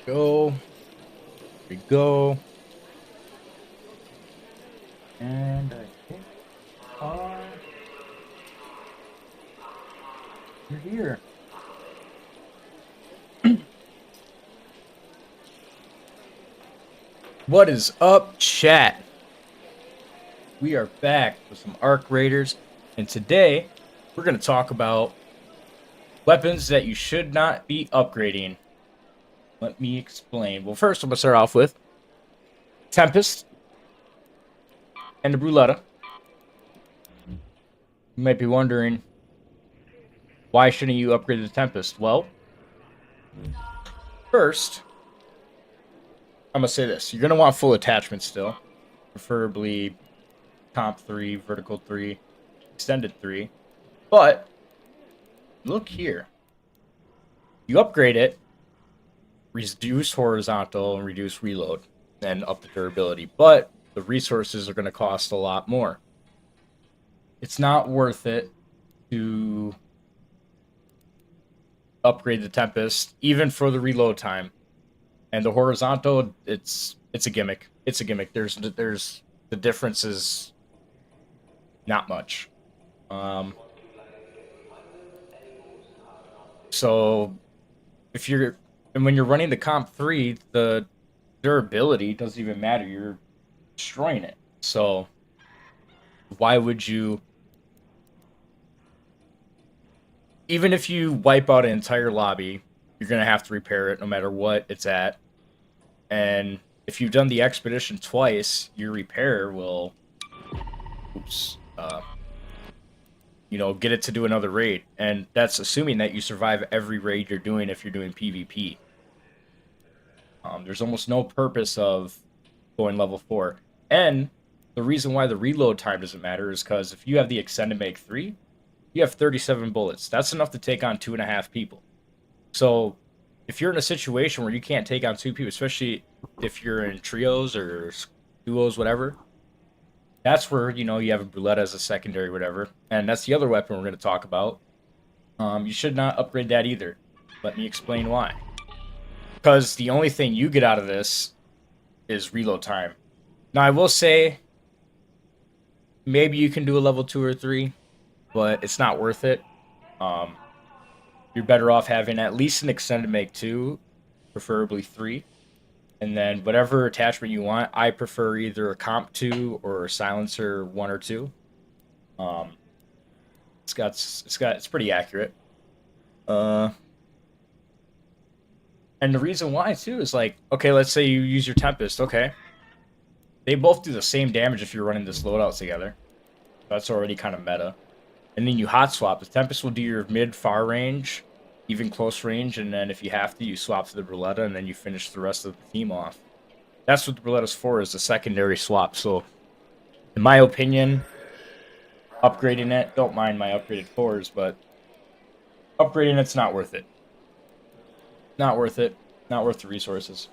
Go. Here we go. And I think you're here. What is up, chat? We are back with some Arcraiders, and today we're going to talk about weapons that you should not be upgrading. Let me explain. Well, first I'm going to start off with Tempest and the Bruletta. You might be wondering, why shouldn't you upgrade the Tempest? Well, first, I'm going to say this. You're going to want full attachment still. Preferably comp 3, vertical 3, extended 3. But, look here. You upgrade it, reduce horizontal and reduce reload, and up the durability. But the resources are going to cost a lot more. It's not worth it to upgrade the Tempest, even for the reload time. And the horizontal, it's a gimmick. It's a gimmick. There's the difference is not much. So if you're and when you're running the comp 3, the durability doesn't even matter. You're destroying it. So why would you, even if you wipe out an entire lobby, you're going to have to repair it no matter what it's at. And if you've done the expedition twice, your repair will, get it to do another raid. And that's assuming that you survive every raid you're doing if you're doing PvP. There's almost no purpose of going level 4. And the reason why the reload time doesn't matter is because if you have the extended Mag 3, you have 37 bullets. That's enough to take on 2.5 people. So if you're in a situation where you can't take on 2 people, especially if you're in trios or duos, whatever, that's where, you have a Bruletta as a secondary, whatever. And that's the other weapon we're going to talk about. You should not upgrade that either. Let me explain why. Because the only thing you get out of this is reload time. Now, I will say, maybe you can do a level 2 or 3, but it's not worth it. You're better off having at least an extended Mag 2, preferably 3. And then whatever attachment you want, I prefer either a comp 2 or a silencer 1 or 2. It's pretty accurate. And the reason why too is like, okay, let's say you use your Tempest, okay. They both do the same damage if you're running this loadout together. That's already kind of meta. And then you hot swap. The Tempest will do your mid far range, even close range, and then if you have to, you swap to the Bruletta, and then you finish the rest of the team off. That's what the Bruletta's for, is the secondary swap. So, in my opinion, upgrading it, don't mind my upgraded 4s, but upgrading it's not worth it. Not worth it. Not worth the resources.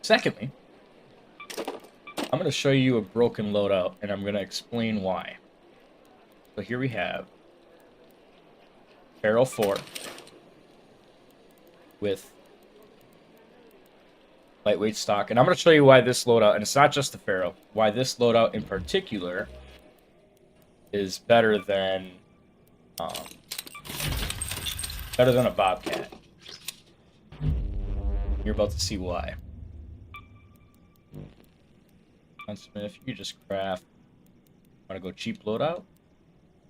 Secondly, I'm going to show you a broken loadout, and I'm going to explain why. So here we have Barrel 4 with lightweight stock. And I'm going to show you why this loadout, and it's not just the Pharaoh, why this loadout in particular is better than a Bobcat. You're about to see why. If you just craft, want to go cheap loadout,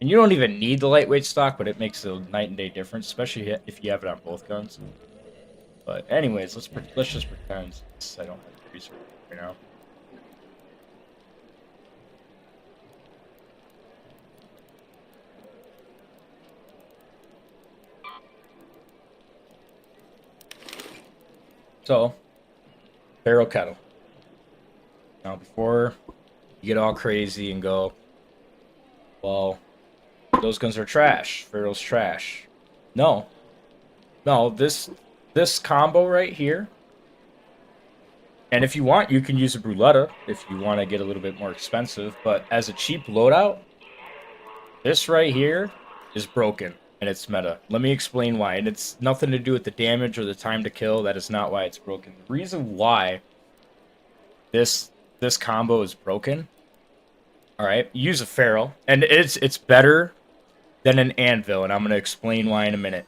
and you don't even need the lightweight stock, but it makes a night and day difference, especially if you have it on both guns. But anyways, let's just pretend I don't have the research right now. So, barrel kettle. Now, before you get all crazy and go, well, those guns are trash. Pharaoh's trash. No, this combo right here. And if you want, you can use a Bruletta if you want to get a little bit more expensive. But as a cheap loadout, this right here is broken. and it's meta. Let me explain why. And it's nothing to do with the damage or the time to kill. That is not why it's broken. The reason why this combo is broken, all right, use a Pharaoh, and it's better than an Anvil, and I'm gonna explain why in a minute.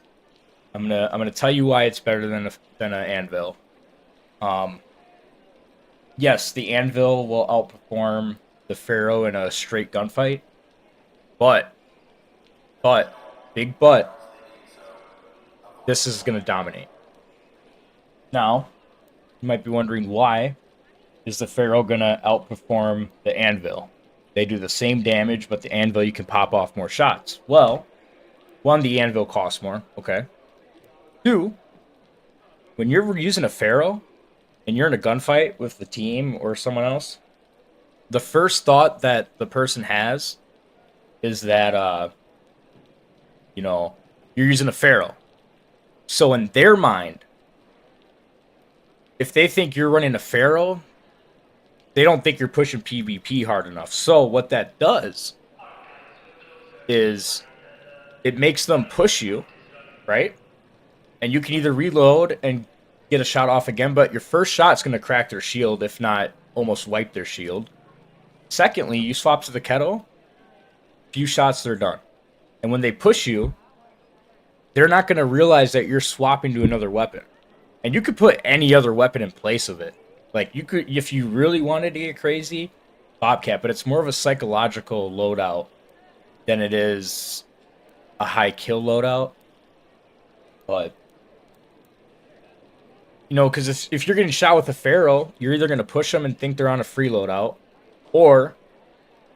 I'm gonna tell you why it's better than an Anvil. Yes, the Anvil will outperform the Pharaoh in a straight gunfight, but big but, this is gonna dominate. Now, you might be wondering, why is the Pharaoh gonna outperform the Anvil? They do the same damage, but the Anvil you can pop off more shots. Well, one, the Anvil costs more. Okay. Two, when you're using a Pharaoh and you're in a gunfight with the team or someone else, the first thought that the person has is that you're using a Pharaoh. So in their mind, if they think you're running a Pharaoh, they don't think you're pushing PvP hard enough. So what that does is it makes them push you, right? And you can either reload and get a shot off again, but your first shot's going to crack their shield, if not almost wipe their shield. Secondly, you swap to the kettle, few shots, they're done. And when they push you, they're not going to realize that you're swapping to another weapon. And you could put any other weapon in place of it. Like, you could, if you really wanted to get crazy, Bobcat, but it's more of a psychological loadout than it is a high kill loadout. But, because if you're getting shot with a Pharaoh, you're either going to push them and think they're on a free loadout, or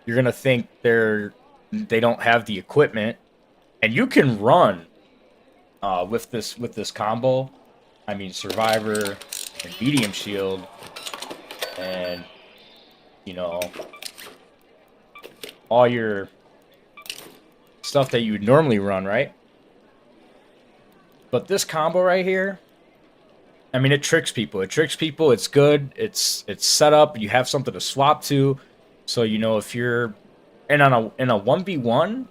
you're going to think they don't have the equipment. And you can run with this combo. I mean, Survivor and Medium Shield, and all your stuff that you would normally run, right? But this combo right here, I mean, it tricks people. It tricks people. It's good. It's set up. You have something to swap to. So if you're in a 1v1,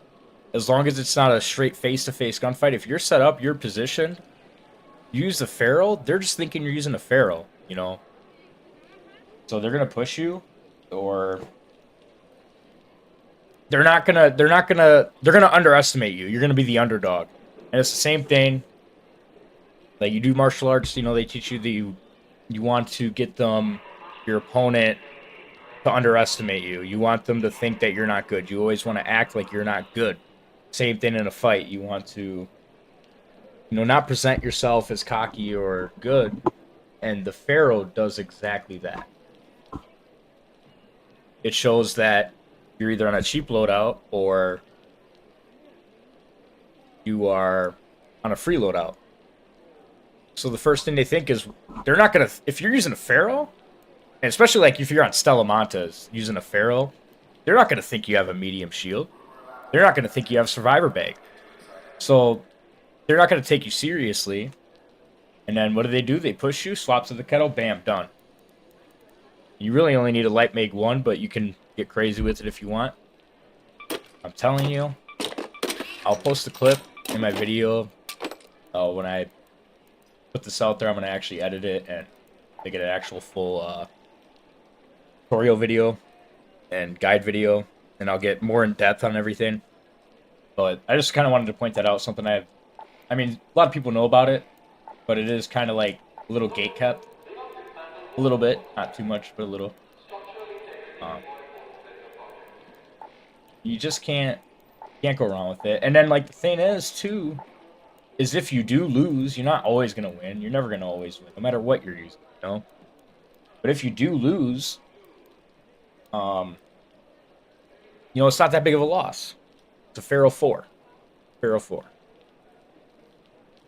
as long as it's not a straight face-to-face gunfight, if you're set up, you're positioned, use the Pharaoh, they're just thinking you're using a Pharaoh, So they're gonna push you, or they're gonna underestimate you. You're gonna be the underdog. And it's the same thing. Like, you do martial arts, they teach you you want to get your opponent to underestimate you. You want them to think that you're not good. You always want to act like you're not good. Same thing in a fight. You want to not present yourself as cocky or good, and the Pharaoh does exactly that. It shows that you're either on a cheap loadout or you are on a free loadout. So the first thing they think is, they're not gonna, if you're using a Pharaoh, and especially like if you're on Stella Montes using a Pharaoh, they're not gonna think you have a medium shield. They're not gonna think you have a survivor bag. So they're not going to take you seriously. And then what do? They push you, swap to the kettle, bam, done. You really only need a light mag 1, but you can get crazy with it if you want. I'm telling you, I'll post a clip in my video. When I put this out there, I'm going to actually edit it and make it an actual full tutorial video and guide video. And I'll get more in depth on everything. But I just kind of wanted to point that out, something I mean, a lot of people know about it, but it is kind of like a little gatekept. A little bit. Not too much, but a little. You just can't go wrong with it. And then, like, the thing is, too, is if you do lose, you're not always going to win. You're never going to always win, no matter what you're using, But if you do lose, it's not that big of a loss. It's a Pharaoh 4. Pharaoh 4.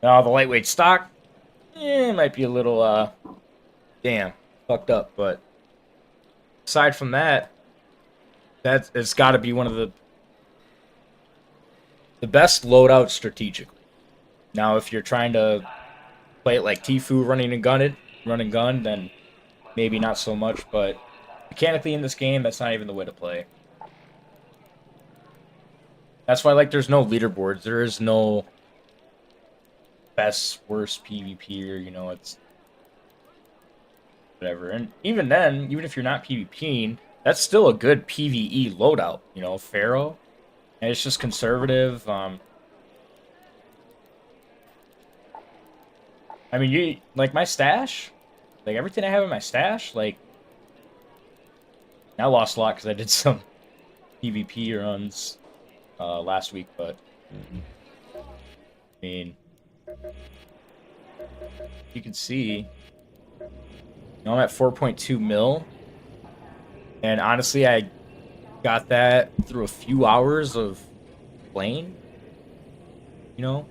Now, the lightweight stock, it might be a little, fucked up. But aside from that, it's got to be one of the best loadouts strategically. Now, if you're trying to play it like Tfue run and gun, then maybe not so much. But mechanically in this game, that's not even the way to play. That's why, like, there's no leaderboards. There is no best, worst PvP, or, you know, it's whatever. And even then, even if you're not PvPing, that's still a good PvE loadout, you know, Pharaoh. And it's just conservative. I mean, you like my stash, like everything I have in my stash. Like, I lost a lot because I did some PvP runs last week, but I mean, you can see, you know, I'm at 4.2 mil, and honestly, I got that through a few hours of playing. You know,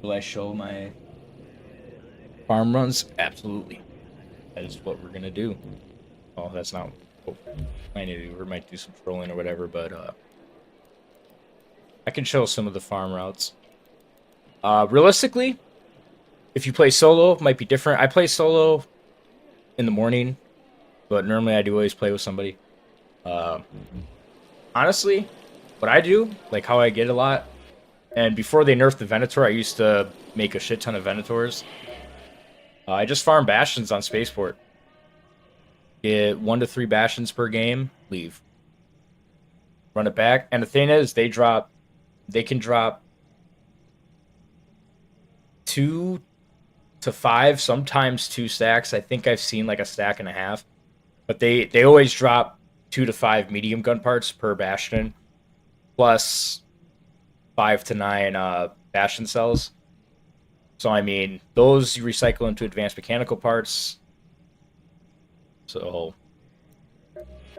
will I show my farm runs? Absolutely. That is what we're gonna do. Oh, that's not what we're planning to do. We might do some trolling or whatever, but I can show some of the farm routes. Realistically, if you play solo, it might be different. I play solo in the morning, but normally I do always play with somebody. Uh, Honestly, what I do, like how I get a lot, and before they nerfed the Venator, I used to make a shit ton of Venators. I just farm Bastions on Spaceport. Get 1 to 3 Bastions per game, leave. Run it back. And the thing is, they can drop 2 to 5, sometimes 2 stacks. I think I've seen like a stack and a half. But they always drop 2 to 5 medium gun parts per Bastion, plus 5 to 9 Bastion cells. So, I mean, those you recycle into advanced mechanical parts. So,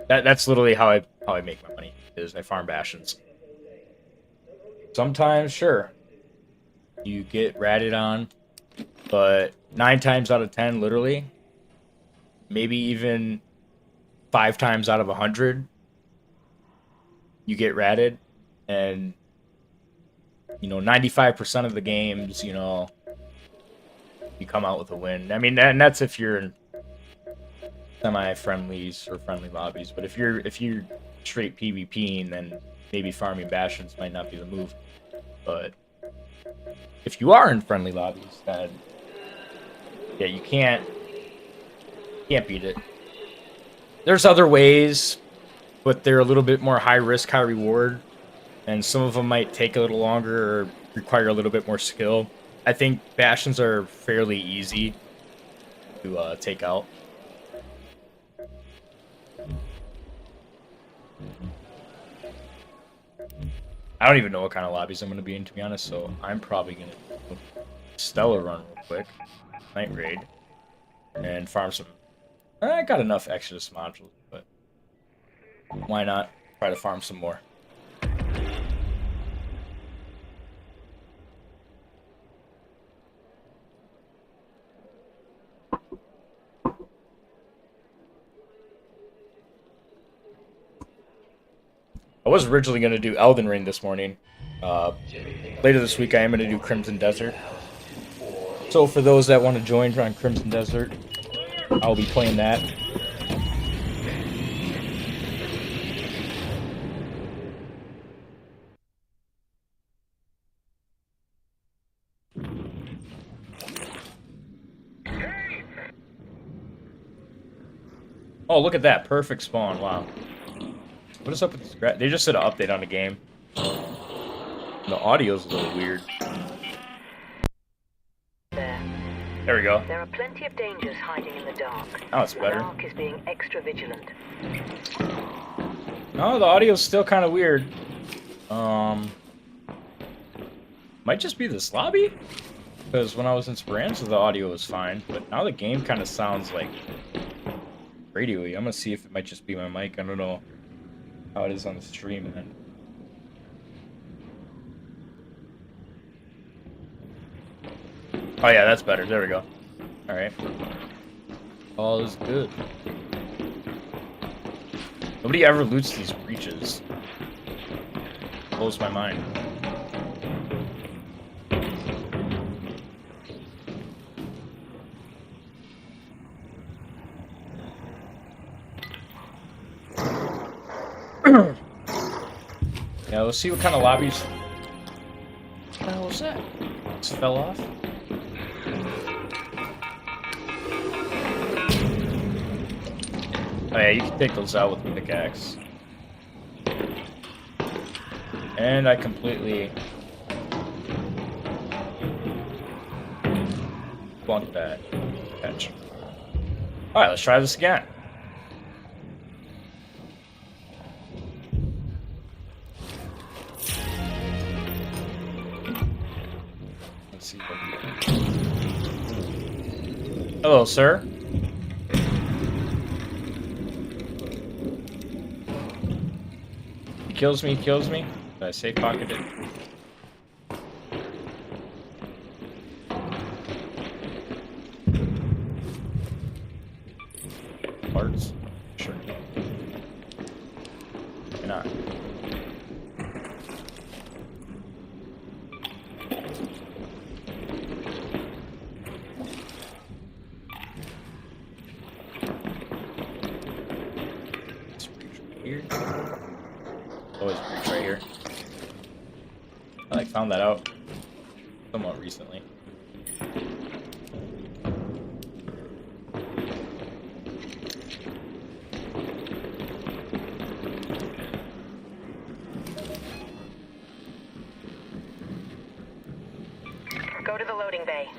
that's literally how I make my money, is I farm Bastions. Sometimes, sure, you get ratted on, but 9 times out of 10, literally, maybe even 5 times out of 100, you get ratted, and, you know, 95% of the games, you know, you come out with a win. I mean, and that's if you're in semi-friendlies or friendly lobbies. But if you're straight PvPing, then maybe farming Bastions might not be the move. But if you are in friendly lobbies, then yeah, you can't beat it. There's other ways, but they're a little bit more high risk, high reward, and some of them might take a little longer or require a little bit more skill. I think Bastions are fairly easy to take out. I don't even know what kind of lobbies I'm going to be in, to be honest, so I'm probably going to Stellar run real quick, Night Raid, and farm some. I got enough Exodus modules, but why not try to farm some more? I was originally going to do Elden Ring this morning. Later this week, I am going to do Crimson Desert. So for those that want to join on Crimson Desert, I'll be playing that. Oh, look at that. Perfect spawn. Wow. What is up with this? They just did an update on the game. The audio's a little weird. There we go. There are plenty of dangers hiding in the dark. Oh, it's better. The dark is being extra vigilant. No, the audio's still kind of weird. Might just be this lobby? Because when I was in Speranza, the audio was fine. But now the game kind of sounds like radio-y. I'm going to see if it might just be my mic. I don't know how it is on the stream, man. Oh yeah, that's better. There we go. Alright. All is good. Nobody ever loots these breaches. Blows my mind. Yeah, let's see what kind of lobbies. What the hell was that? Just fell off. Oh yeah, you can take those out with the pickaxe. And I completely flunked that catch. Alright, let's try this again. Let's see what Hello, sir. He kills me, kills me. Did I safe pocket it? Parts? Sure. Why not? Let's reach here. Always reach right here. I like found that out somewhat recently. Go to the loading bay.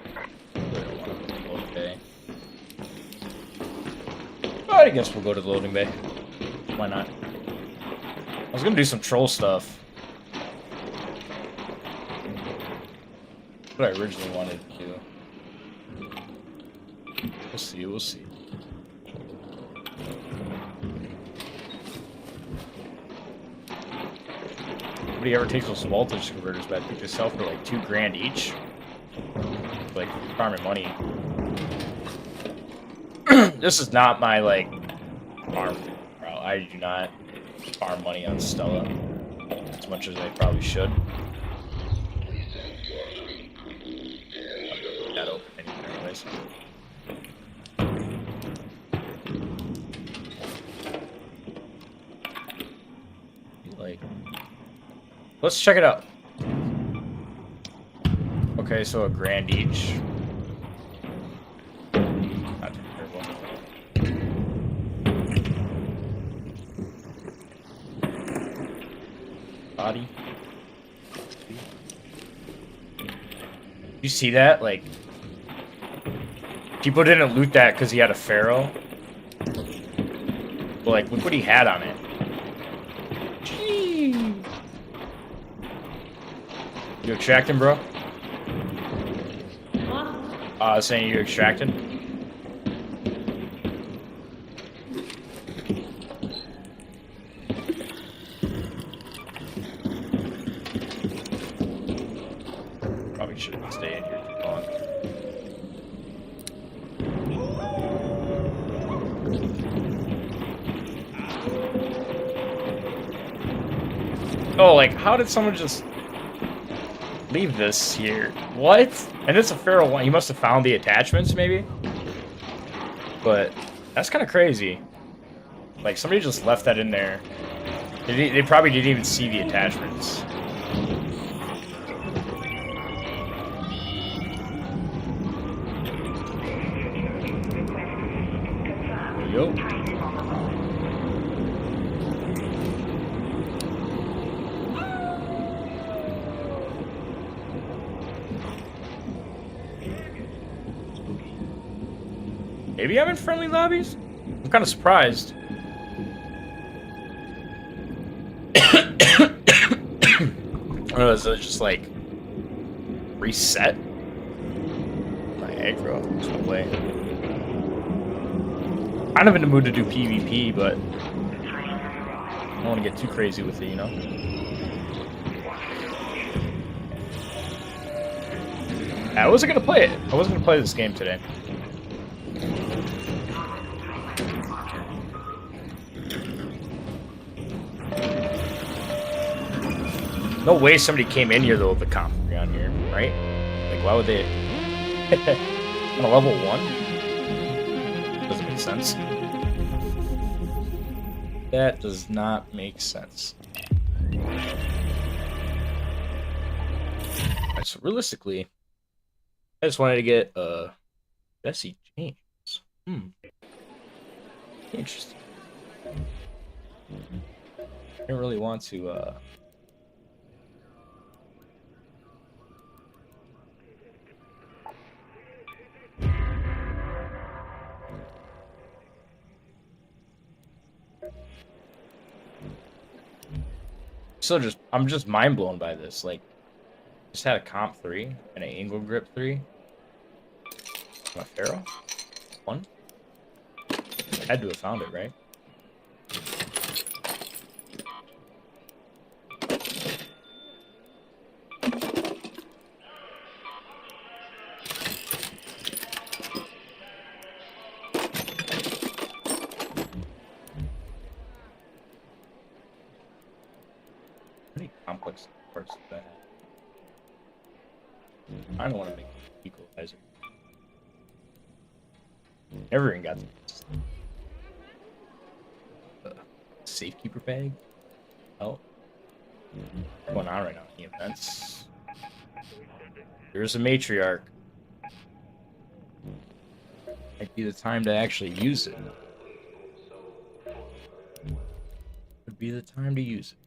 Okay. I guess we'll go to the loading bay. Why not? I was gonna do some troll stuff. What I originally wanted to do. We'll see, we'll see. Nobody ever takes those voltage converters, but I think they sell for like $2,000 each. Like farming money. This is not my like farm. Bro. I do not farm money on Stella as much as I probably should. That open anyways. Like, let's check it out. Okay, so $1,000 each. Not too terrible. Body. You see that? Like, people didn't loot that because he had a pharaoh. But like, look what he had on it. Gee. You extracting, bro? I was saying you extracted. Probably shouldn't stay in here too long. Oh, like, how did someone just leave this here? What? And it's a feral one. He must have found the attachments, maybe? But that's kind of crazy. Like, somebody just left that in there. They probably didn't even see the attachments. Yo. Maybe I'm in friendly lobbies? I'm kind of surprised. Or is it just like reset? My aggro. There's no way. Kind of in the mood to do PvP, but I don't want to get too crazy with it, you know? I wasn't gonna play it. I wasn't gonna play this game today. No way somebody came in here though with the comp around here, right? Like, why would they? On a level 1? Doesn't make sense. What That does not make sense. Alright, so realistically, I just wanted to get Jesse James. Interesting. I didn't really want to I'm just mind blown by this. Like, just had a comp 3 and an angle grip 3. And a Pharaoh? 1? Had to have found it, right? Pretty complex parts of that. I don't want to make an equalizer. Everyone got this. Safekeeper bag? Oh. What's going on right now in the events? There's a matriarch. Might be the time to actually use it. Would be the time to use it.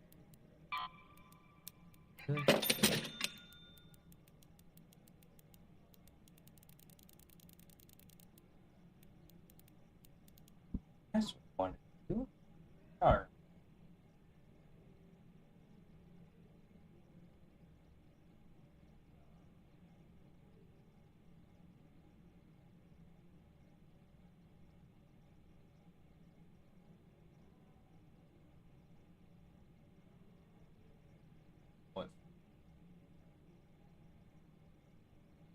That's one. Alright. What?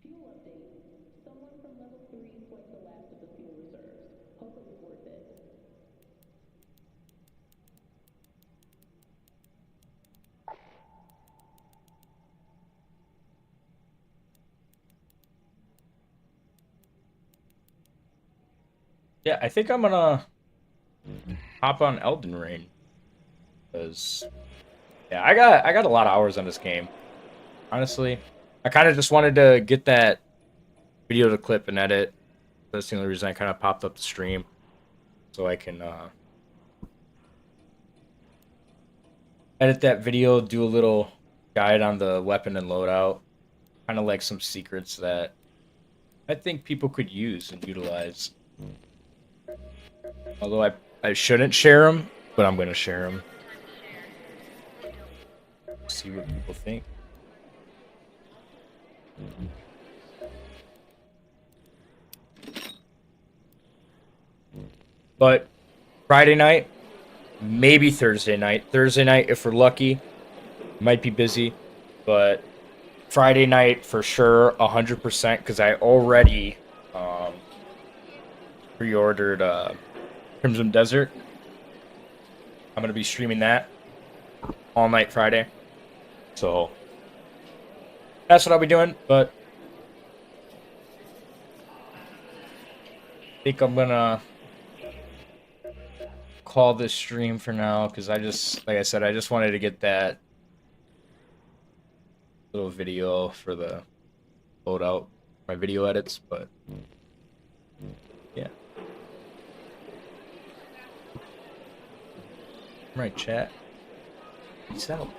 Fuel update. Someone from level 3 swiped the last of the fuel reserves. Hope it was worth it. Yeah, I think I'm gonna hop on Elden Ring. Because yeah, I got a lot of hours on this game. Honestly. I kinda just wanted to get that video to clip and edit. That's the only reason I kinda popped up the stream. So I can edit that video, do a little guide on the weapon and loadout. Kinda like some secrets that I think people could use and utilize. Although I shouldn't share them, but I'm gonna share them. See what people think. But Friday night, maybe Thursday night. Thursday night, if we're lucky, might be busy. But Friday night for sure, 100%, because I already pre-ordered Crimson Desert. I'm gonna be streaming that all night Friday. So that's what I'll be doing, but I think I'm gonna call this stream for now because I just, like I said, I just wanted to get that little video for the loadout, my video edits, but yeah. All right, chat. Peace out.